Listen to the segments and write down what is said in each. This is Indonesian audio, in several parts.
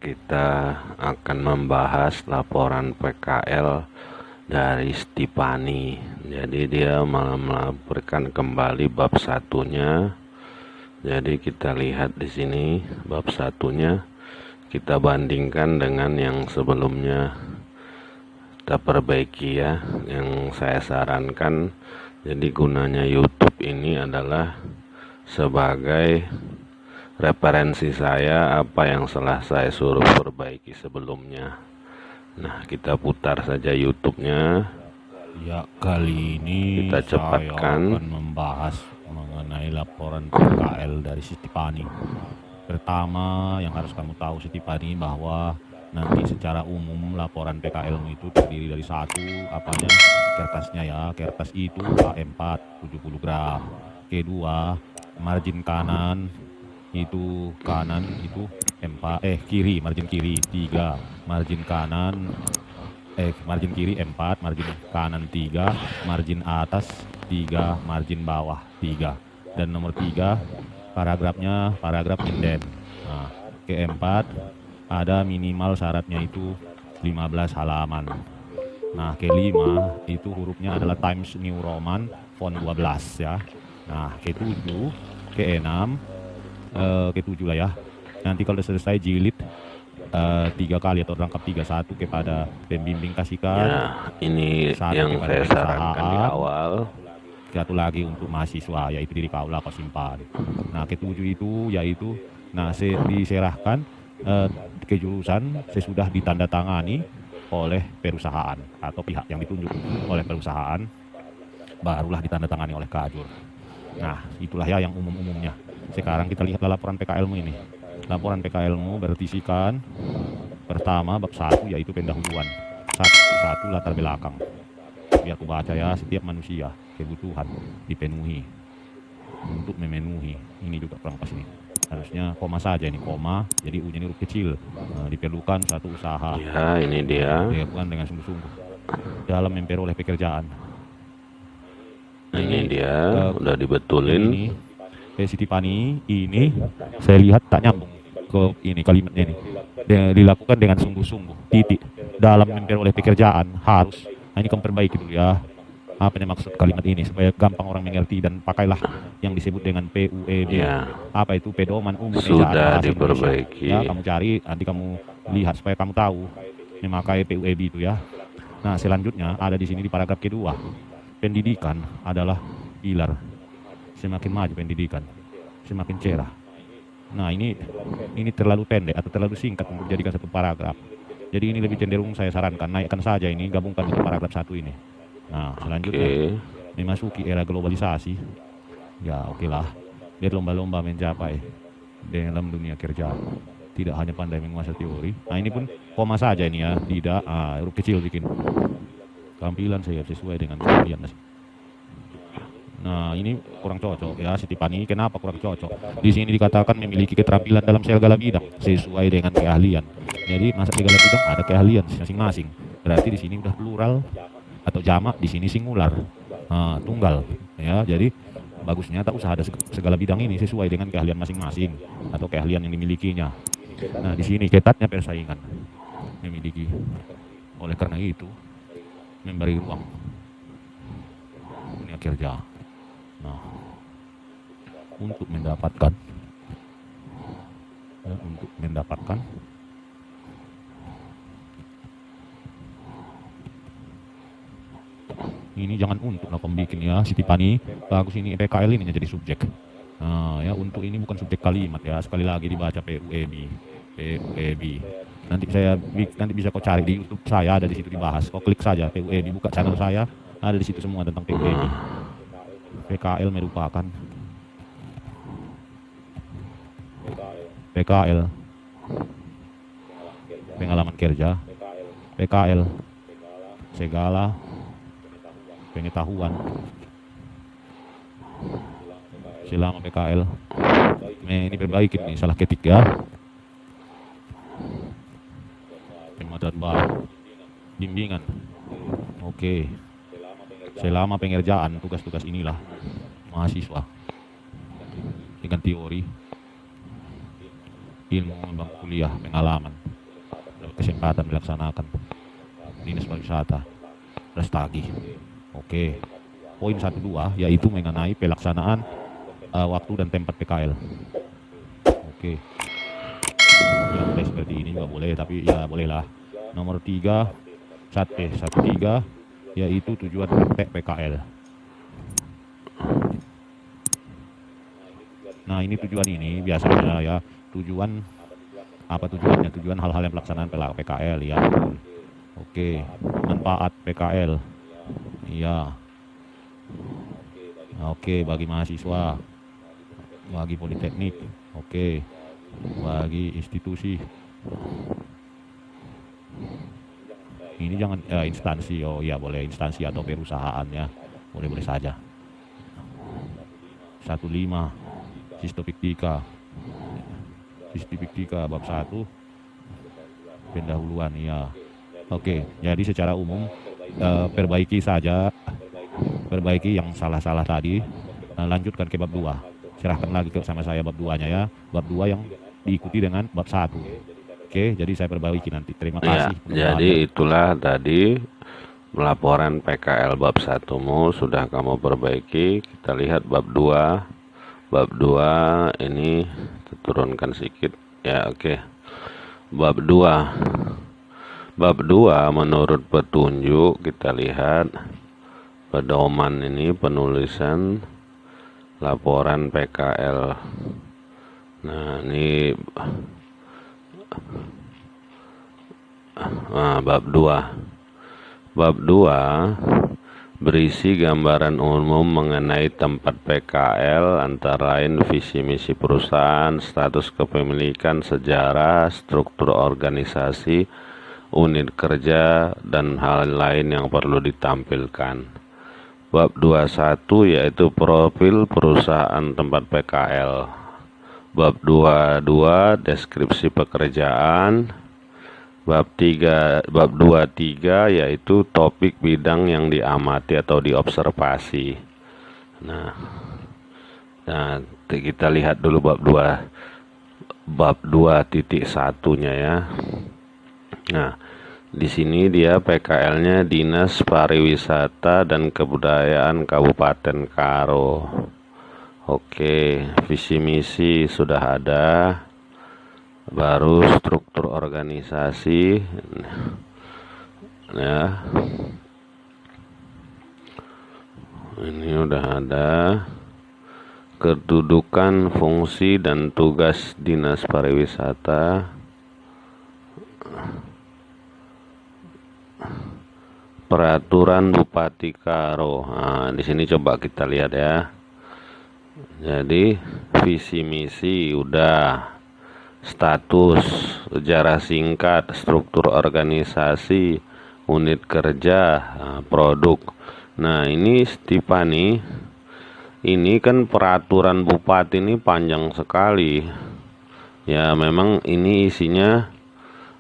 Kita akan membahas laporan PKL dari Stipani. Jadi dia melaporkan kembali bab satunya. Jadi kita lihat di sini bab satunya, kita bandingkan dengan yang sebelumnya, kita perbaiki ya. Yang saya sarankan, jadi gunanya YouTube ini adalah sebagai referensi saya apa yang telah saya suruh perbaiki sebelumnya. Nah, kita putar saja YouTube-nya. Ya, kali ini Kita saya cepatkan. akan membahas mengenai laporan PKL dari Stipani. Pertama, yang harus kamu tahu Stipani, bahwa nanti secara umum laporan PKL itu terdiri dari satu, kertasnya ya, kertas itu A4 70 gram. Kedua, margin kanan itu kiri, margin kiri 3, margin kanan margin kiri 4, margin kanan 3, margin atas 3, margin bawah 3. Dan nomor 3, paragrafnya paragraf inden. Nah, keempat, ada minimal syaratnya itu 15 halaman. Nah, kelima, itu hurufnya adalah Times New Roman font 12 ya. Nah, ketujuh, keenam, ketujuh lah ya. Nanti kalau selesai jilid 3 kali atau rangkap 3, 1 kepada pembimbing kasihkan, Ya, ini satu yang kepada saya sarankan di perusahaan, awal. satu lagi untuk mahasiswa, yaitu diri kaulah kau simpan. Nah, ketujuh itu yaitu, diserahkan ke jurusan sesudah ditandatangani oleh perusahaan atau pihak yang ditunjuk oleh perusahaan, barulah ditandatangani oleh Kajur. Nah, itulah ya yang umum-umumnya. Sekarang kita lihat laporan PKL-mu ini. Laporan PKL-mu berisikan pertama bab 1, yaitu pendahuluan. Satu latar belakang. Biar aku baca ya, setiap manusia kebutuhan dipenuhi. Untuk memenuhi, ini juga kurang pas ini. Harusnya koma saja ini, koma, jadi U-nya ini huruf kecil. Diperlukan suatu usaha. Ya, ini dia. Dilakukan dengan sungguh-sungguh dalam memperoleh pekerjaan. Nah, ini dia udah dibetulin. Ini Stipani ini saya lihat tak nyambung ke ini kalimatnya ini. Dilakukan dengan sungguh-sungguh, titik, dalam memperoleh pekerjaan harus. Nah, ini kamu perbaiki dulu ya, apa yang maksud kalimat ini supaya gampang orang mengerti, dan pakailah yang disebut dengan PUEB. Ya, Apa itu? Pedoman Umum Ejaan sudah Bahasa Indonesia. diperbaiki. Ya, kamu cari, nanti kamu lihat supaya kamu tahu memakai PUEB itu ya. Nah, selanjutnya ada di sini di paragraf kedua. Pendidikan adalah pilar. Semakin maju pendidikan, semakin cerah. Nah, ini terlalu pendek atau terlalu singkat untuk dijadikan satu paragraf. Jadi ini lebih cenderung saya sarankan naikkan saja ini, gabungkan untuk paragraf satu ini. Nah, selanjutnya, memasuki era globalisasi. Ya, oke lah. Berlomba-lomba mencapai dalam dunia kerja. Tidak hanya pandai menguasai teori. Nah, ini pun koma saja ini ya, tidak huruf kecil bikin. Tampilan saya sesuai dengan kalian. Nah, ini kurang cocok ya, Stipani. Kenapa kurang cocok? Di sini dikatakan memiliki keterampilan dalam segala bidang sesuai dengan keahlian. Jadi segala bidang ada keahlian masing-masing. Berarti di sini udah plural atau jamak, di sini singular, tunggal ya. Jadi bagusnya tak usah ada segala bidang ini, sesuai dengan keahlian masing-masing atau keahlian yang dimilikinya. Nah, di sini ketatnya persaingan memiliki. Oleh karena itu, memberi ruang dunia kerja. Nah, untuk mendapatkan ini, jangan untuk lah bikin ya, Stipani. Bagus ini PKL ini jadi subjek. Nah, ya, untuk ini bukan subjek kalimat ya. Sekali lagi dibaca PUEB. Nanti bisa kau cari di YouTube saya, ada di situ dibahas. Kau klik saja PUEB, buka channel saya, ada di situ semua tentang PUEB. PKL merupakan pengalaman kerja. PKL segala pengetahuan selama PKL. Ini perbaiki nih, salah ketik ya. Pemateri baru, bimbingan. Oke. Selama pengerjaan tugas-tugas inilah mahasiswa dengan teori, ilmu, kuliah, pengalaman kesempatan dilaksanakan Dinas Pariwisata Restagi. Oke. Poin 1.2 yaitu mengenai pelaksanaan waktu dan tempat PKL. Oke. Yang tes seperti ini juga boleh, tapi ya bolehlah. Nomor 3 1.3 yaitu tujuan praktek PKL. Nah, ini tujuan ini biasanya ya, tujuan apa tujuannya? Tujuan hal-hal yang pelaksanaan PKL ya. Oke, manfaat PKL. Iya. Oke, bagi mahasiswa, bagi politeknik, oke, bagi institusi. Ini jangan instansi, oh ya boleh instansi atau perusahaan ya, boleh-boleh saja. 1.5 Sistopiktika bab 1 pendahuluan ya. Oke, jadi secara umum perbaiki yang salah-salah tadi, lanjutkan ke bab 2. Serahkan lagi sama saya bab 2-nya ya, bab 2 yang diikuti dengan bab 1. Oke, jadi saya perbaiki nanti. Terima kasih. Ya, jadi itulah tadi laporan PKL bab 1-mu sudah kamu perbaiki. Kita lihat bab 2. Bab 2 ini turunkan sedikit ya. Oke. Bab 2 menurut petunjuk kita lihat pedoman ini penulisan laporan PKL. Nah, ini bab 2 berisi gambaran umum mengenai tempat PKL, antara lain visi misi perusahaan, status kepemilikan, sejarah, struktur organisasi, unit kerja, dan hal lain yang perlu ditampilkan. Bab 21 yaitu profil perusahaan tempat PKL. Bab 22 deskripsi pekerjaan. Bab 23 yaitu topik bidang yang diamati atau diobservasi. Nah, kita lihat dulu bab 2.1-nya ya. Nah, di sini dia PKL-nya Dinas Pariwisata dan Kebudayaan Kabupaten Karo. Oke, visi misi sudah ada. Baru struktur organisasi ya, ini udah ada. Kedudukan, fungsi, dan tugas Dinas Pariwisata. Peraturan Bupati Karo. Nah, di sini coba kita lihat ya. Jadi visi misi udah, status, sejarah singkat, struktur organisasi, unit kerja, produk. Nah, ini Stipani, ini kan peraturan bupati ini panjang sekali. Ya, memang ini isinya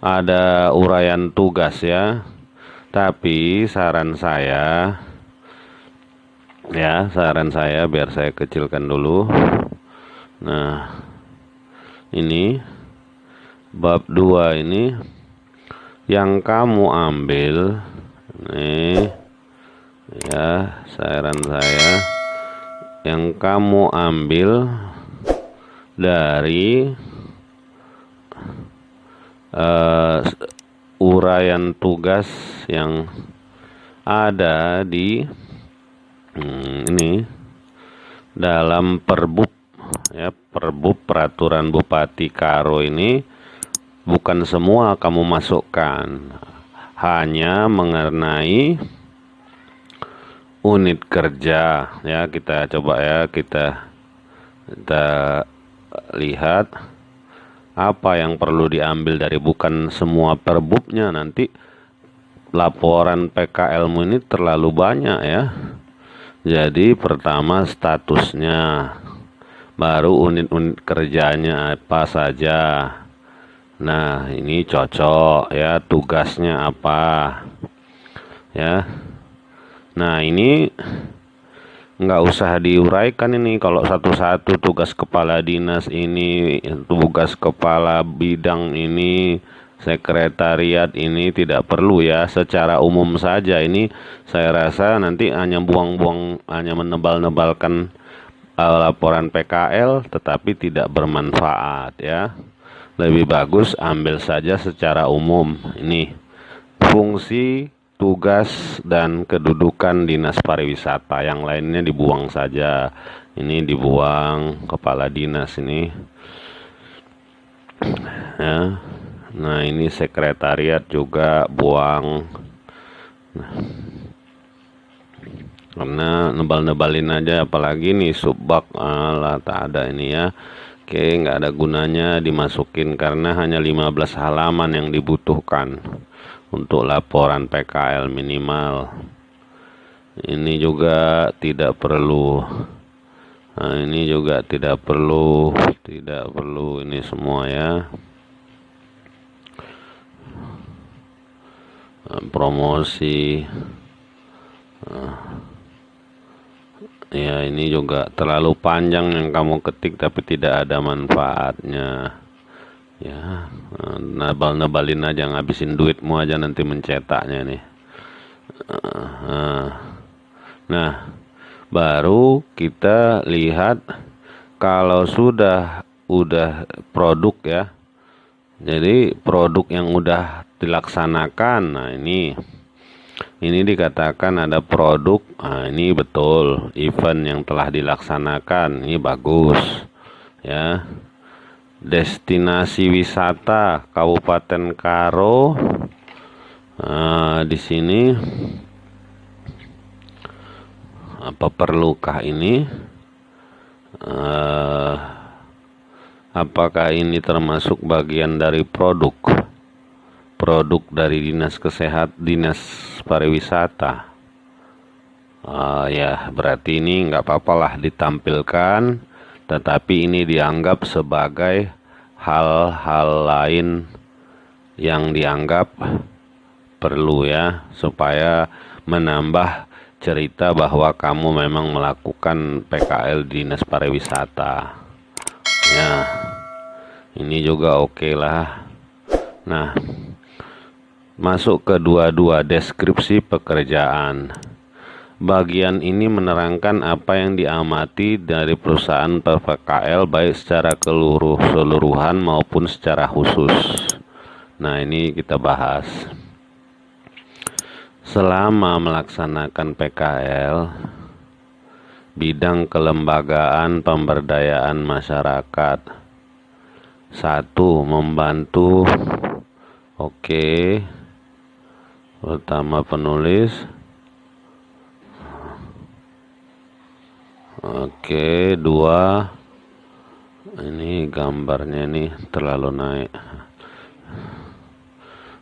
ada uraian tugas ya. Tapi saran saya biar saya kecilkan dulu. Nah, ini bab 2 ini yang kamu ambil nih ya, saran saya yang kamu ambil dari uraian tugas yang ada di ini dalam Perbub ya, Perbub Peraturan Bupati Karo ini bukan semua kamu masukkan, hanya mengenai unit kerja ya. Kita coba ya, kita lihat apa yang perlu diambil dari, bukan semua perbubnya, nanti laporan PKL-mu ini terlalu banyak ya. Jadi pertama statusnya, baru unit-unit kerjanya apa saja. Nah, ini cocok ya, tugasnya apa ya. Nah, ini nggak usah diuraikan ini kalau satu-satu, tugas kepala dinas ini, tugas kepala bidang ini, sekretariat ini tidak perlu ya, secara umum saja. Ini saya rasa nanti hanya buang-buang, hanya menebal-nebalkan laporan PKL, tetapi tidak bermanfaat ya. Lebih bagus ambil saja secara umum. Ini fungsi, tugas, dan kedudukan Dinas Pariwisata. Yang lainnya dibuang saja. Ini dibuang kepala dinas ini ya. Nah, ini sekretariat juga buang. Nah, karena nebal-nebalin aja, apalagi nih subbak, alah tak ada ini ya. Oke, nggak ada gunanya dimasukin karena hanya 15 halaman yang dibutuhkan untuk laporan PKL minimal. Ini juga tidak perlu. Nah, ini juga tidak perlu ini semua ya. Promosi. Ya, ini juga terlalu panjang yang kamu ketik tapi tidak ada manfaatnya. Ya, nebal-nebalin aja, ngabisin duitmu aja nanti mencetaknya nih. Nah, baru kita lihat kalau udah produk ya. Jadi produk yang udah dilaksanakan. Nah, ini dikatakan ada produk. Nah, ini betul event yang telah dilaksanakan. Ini bagus ya. Destinasi wisata Kabupaten Karo. Nah, di sini apa perlukah ini? Apakah ini termasuk bagian dari produk dari dinas pariwisata? Ya, berarti ini nggak apa-apalah ditampilkan, tetapi ini dianggap sebagai hal-hal lain yang dianggap perlu ya, supaya menambah cerita bahwa kamu memang melakukan PKL dinas pariwisata ya. Ini juga oke lah. Nah, masuk ke deskripsi pekerjaan. Bagian ini menerangkan apa yang diamati dari perusahaan PKL baik secara keseluruhan maupun secara khusus. Nah, ini kita bahas. Selama melaksanakan PKL, bidang kelembagaan pemberdayaan masyarakat. 1. Membantu. Oke. Pertama penulis. Oke, 2. Ini gambarnya nih terlalu naik.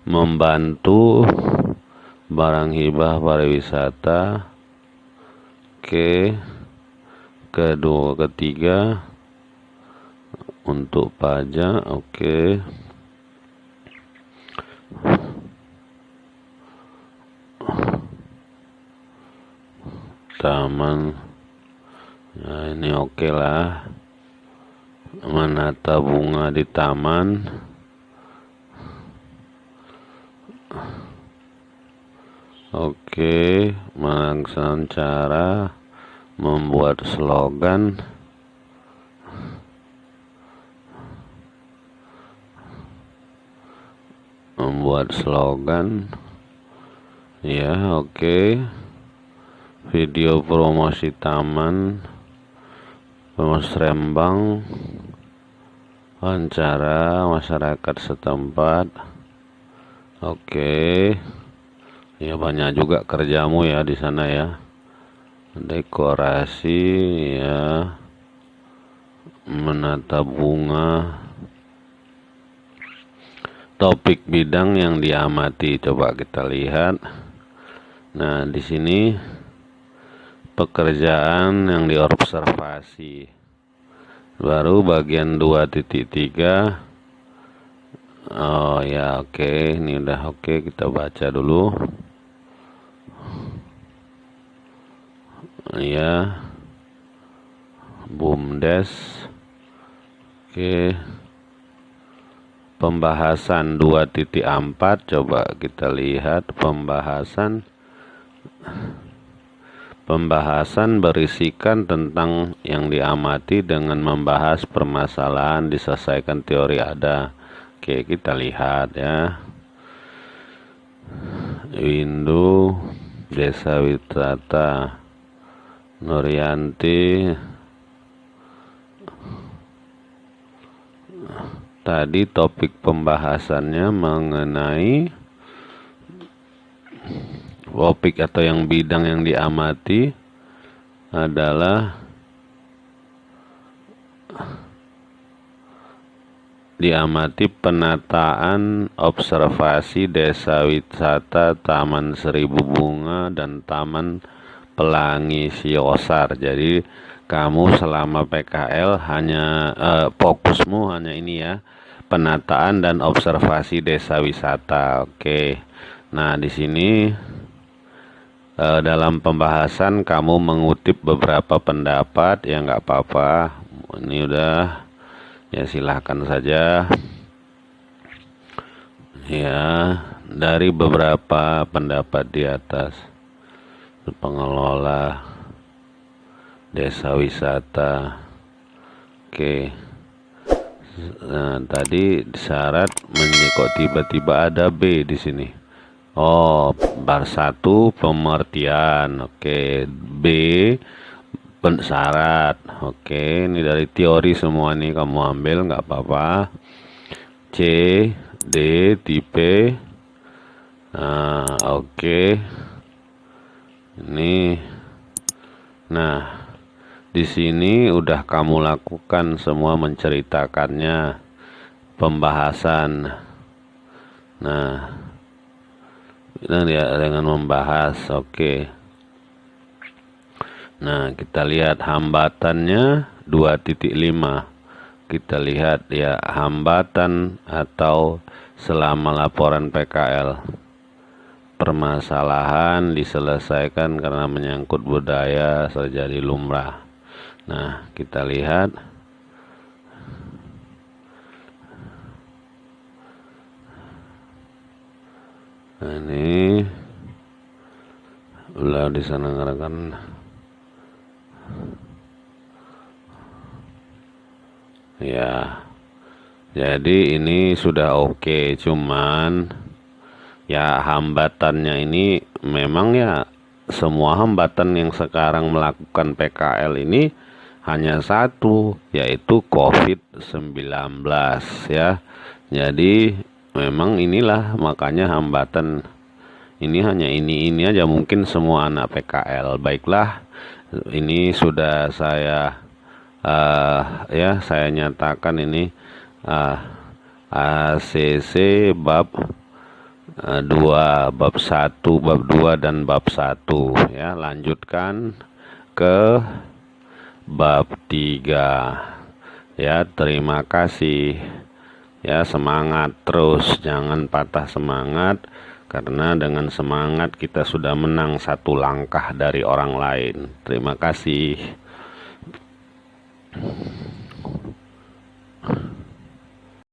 Membantu barang hibah pariwisata. Oke. Ketiga untuk pajak. Oke. Taman. Nah, ini oke lah. Menata bunga di taman. Oke, melaksanakan cara membuat slogan. Ya, oke. Video promosi taman, promosi Rembang, wawancara masyarakat setempat. Oke. Ya, banyak juga kerjamu ya di sana ya. Dekorasi ya, menata bunga. Topik bidang yang diamati, coba kita lihat. Nah, di sini pekerjaan yang diobservasi. Baru bagian 2.3. Oh ya, oke. Ini udah oke, kita baca dulu. Ya, BUMDes. Oke. pembahasan 2.4. Coba kita lihat pembahasan berisikan tentang yang diamati dengan membahas permasalahan diselesaikan teori ada. Oke, kita lihat ya. Windu, Desa Wisata, Nuryanti. Tadi topik pembahasannya mengenai topik atau yang bidang yang diamati adalah penataan observasi desa wisata Taman Seribu Bunga dan Taman Pelangi Siosar. Jadi kamu selama PKL hanya fokusmu hanya ini ya, penataan dan observasi desa wisata. Oke. Nah, di sini dalam pembahasan kamu mengutip beberapa pendapat, ya nggak apa-apa. Ini udah, ya silahkan saja. Ya, dari beberapa pendapat di atas. Pengelola desa wisata. Oke. Nah, tadi syarat kok tiba-tiba ada B di sini. Oh, bar 1 pengertian. Oke, B syarat. Oke, ini dari teori semua nih kamu ambil, nggak apa-apa. C, D, tipe. Nah, oke. Ini. Nah, di sini udah kamu lakukan semua, menceritakannya, pembahasan. Nah, ya, dengan membahas. Oke. Nah, kita lihat hambatannya 2.5. Kita lihat ya, hambatan atau selama laporan PKL. Permasalahan diselesaikan karena menyangkut budaya terjadi lumrah. Nah, kita lihat. Nah, ini ulah diselenggarakan. Ya, jadi ini sudah oke, cuman ya hambatannya ini memang ya, semua hambatan yang sekarang melakukan PKL ini hanya satu, yaitu COVID-19 ya. Jadi memang inilah makanya hambatan ini hanya ini aja, mungkin semua anak PKL. Baiklah, ini sudah saya ya saya nyatakan ini ACC bab 2, bab 1, bab 2 dan bab 1 ya. Lanjutkan ke bab 3 ya. Terima kasih ya, semangat terus, jangan patah semangat, karena dengan semangat kita sudah menang satu langkah dari orang lain. Terima kasih.